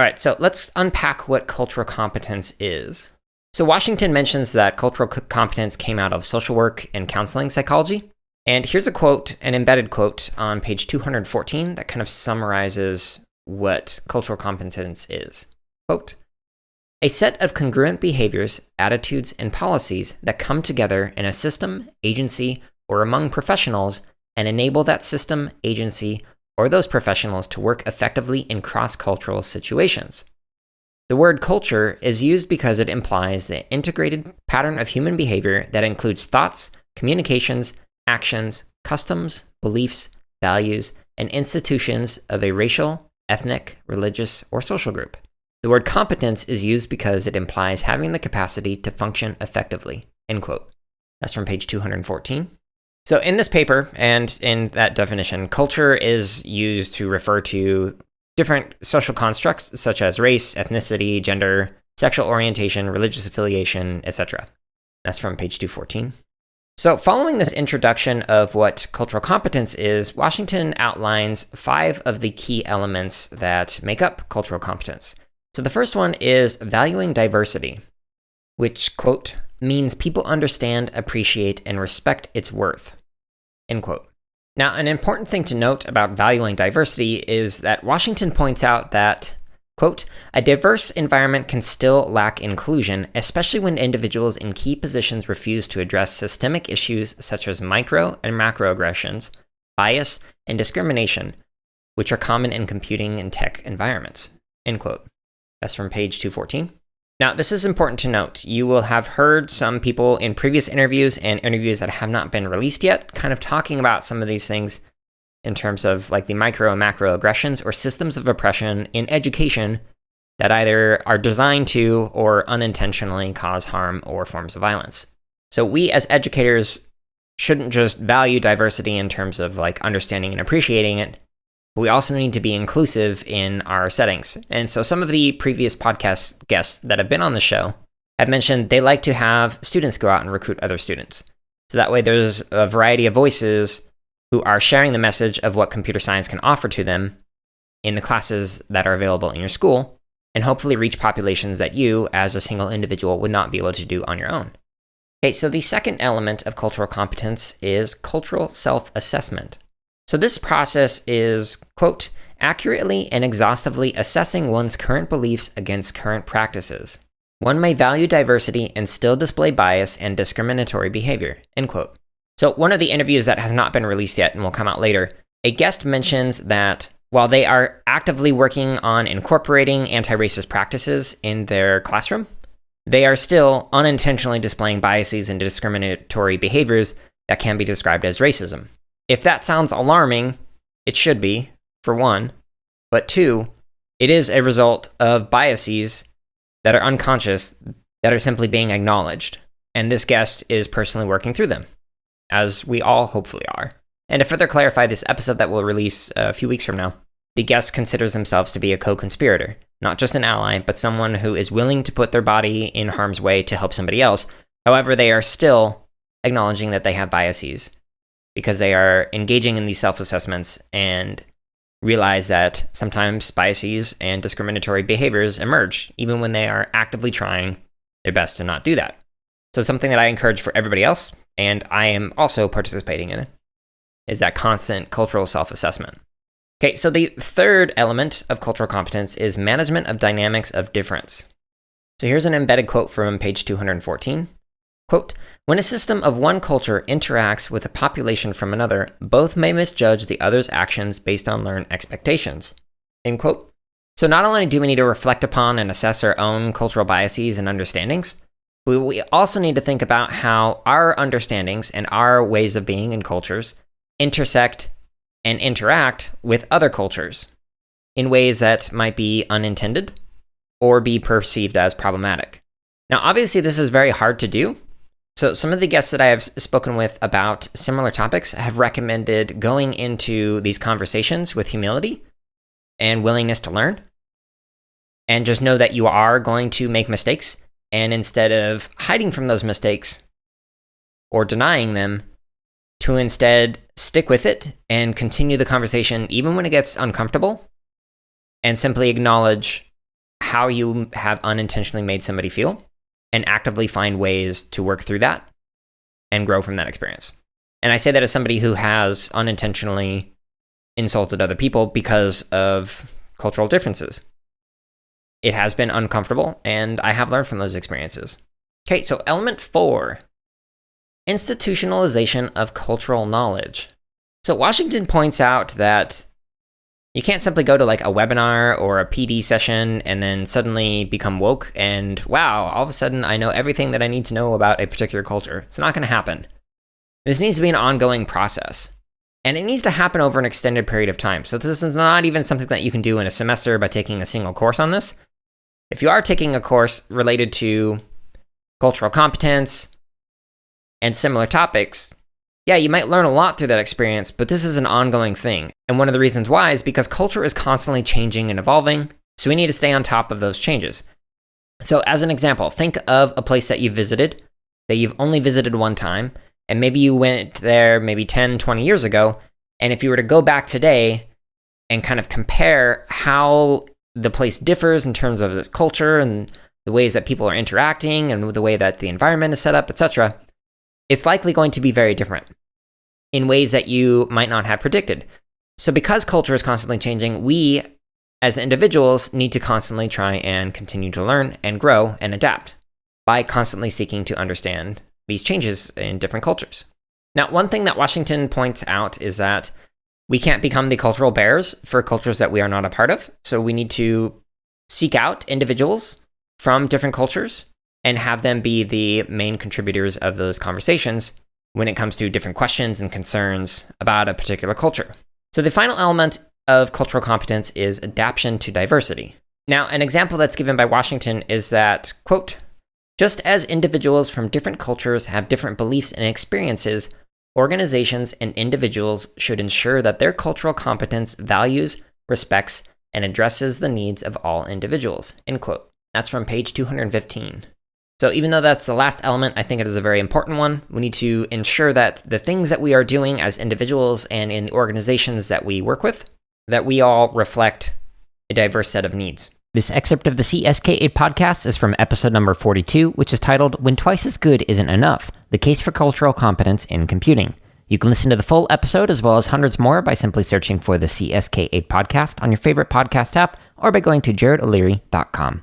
All right, so let's unpack what cultural competence is. So Washington mentions that cultural competence came out of social work and counseling psychology. And here's a quote, an embedded quote on page 214 that kind of summarizes what cultural competence is. Quote, a set of congruent behaviors, attitudes, and policies that come together in a system, agency, or among professionals and enable that system, agency, or those professionals to work effectively in cross-cultural situations. The word culture is used because it implies the integrated pattern of human behavior that includes thoughts, communications, actions, customs, beliefs, values, and institutions of a racial, ethnic, religious, or social group. The word competence is used because it implies having the capacity to function effectively, end quote. That's from page 214. So in this paper, and in that definition, culture is used to refer to different social constructs such as race, ethnicity, gender, sexual orientation, religious affiliation, etc. That's from page 214. So following this introduction of what cultural competence is, Washington outlines 5 of the key elements that make up cultural competence. So the first one is valuing diversity, which, quote, means people understand, appreciate, and respect its worth, end quote. Now, an important thing to note about valuing diversity is that Washington points out that, quote, a diverse environment can still lack inclusion, especially when individuals in key positions refuse to address systemic issues such as micro and macroaggressions, bias, and discrimination, which are common in computing and tech environments, end quote. That's from page 214. Now, this is important to note. You will have heard some people in previous interviews and interviews that have not been released yet kind of talking about some of these things in terms of like the micro and macro aggressions or systems of oppression in education that either are designed to or unintentionally cause harm or forms of violence. So we as educators shouldn't just value diversity in terms of like understanding and appreciating it. We also need to be inclusive in our settings. And so some of the previous podcast guests that have been on the show have mentioned they like to have students go out and recruit other students. So that way there's a variety of voices who are sharing the message of what computer science can offer to them in the classes that are available in your school, and hopefully reach populations that you, as a single individual, would not be able to do on your own. Okay, so the second element of cultural competence is cultural self-assessment. So this process is, quote, accurately and exhaustively assessing one's current beliefs against current practices. One may value diversity and still display bias and discriminatory behavior, end quote. So one of the interviews that has not been released yet and will come out later, a guest mentions that while they are actively working on incorporating anti-racist practices in their classroom, they are still unintentionally displaying biases and discriminatory behaviors that can be described as racism. If that sounds alarming, it should be, for one, but 2, it is a result of biases that are unconscious that are simply being acknowledged, and this guest is personally working through them, as we all hopefully are. And to further clarify this episode that will release a few weeks from now, the guest considers themselves to be a co-conspirator, not just an ally, but someone who is willing to put their body in harm's way to help somebody else. However, they are still acknowledging that they have biases, because they are engaging in these self-assessments and realize that sometimes biases and discriminatory behaviors emerge, even when they are actively trying their best to not do that. So something that I encourage for everybody else, and I am also participating in it, is that constant cultural self-assessment. Okay, so the third element of cultural competence is management of dynamics of difference. So here's an embedded quote from page 214. Quote, when a system of one culture interacts with a population from another, both may misjudge the other's actions based on learned expectations, end quote. So not only do we need to reflect upon and assess our own cultural biases and understandings, we also need to think about how our understandings and our ways of being in cultures intersect and interact with other cultures in ways that might be unintended or be perceived as problematic. Now, obviously, this is very hard to do. So some of the guests that I have spoken with about similar topics have recommended going into these conversations with humility and willingness to learn, and just know that you are going to make mistakes, and instead of hiding from those mistakes or denying them, to instead stick with it and continue the conversation even when it gets uncomfortable, and simply acknowledge how you have unintentionally made somebody feel and actively find ways to work through that and grow from that experience. And I say that as somebody who has unintentionally insulted other people because of cultural differences. It has been uncomfortable, and I have learned from those experiences. Okay, so element 4, institutionalization of cultural knowledge. So Washington points out that you can't simply go to like a webinar or a PD session and then suddenly become woke and, wow, all of a sudden I know everything that I need to know about a particular culture. It's not going to happen. This needs to be an ongoing process. And it needs to happen over an extended period of time. So this is not even something that you can do in a semester by taking a single course on this. If you are taking a course related to cultural competence and similar topics, yeah, you might learn a lot through that experience, but this is an ongoing thing. And one of the reasons why is because culture is constantly changing and evolving, so we need to stay on top of those changes. So as an example, think of a place that you've visited, that you've only visited one time, and maybe you went there maybe 10, 20 years ago, and if you were to go back today and kind of compare how the place differs in terms of its culture and the ways that people are interacting and the way that the environment is set up, etc., it's likely going to be very different in ways that you might not have predicted. So because culture is constantly changing, we as individuals need to constantly try and continue to learn and grow and adapt by constantly seeking to understand these changes in different cultures. Now, one thing that Washington points out is that we can't become the cultural bearers for cultures that we are not a part of. So we need to seek out individuals from different cultures and have them be the main contributors of those conversations when it comes to different questions and concerns about a particular culture. So the final element of cultural competence is adaptation to diversity. Now, an example that's given by Washington is that, quote, just as individuals from different cultures have different beliefs and experiences, organizations and individuals should ensure that their cultural competence values, respects, and addresses the needs of all individuals, end quote. That's from page 215. So even though that's the last element, I think it is a very important one. We need to ensure that the things that we are doing as individuals and in the organizations that we work with, that we all reflect a diverse set of needs. This excerpt of the CSK8 podcast is from episode number 42, which is titled, When Twice as Good Isn't Enough, The Case for Cultural Competence in Computing. You can listen to the full episode as well as hundreds more by simply searching for the CSK8 podcast on your favorite podcast app or by going to jaredoleary.com.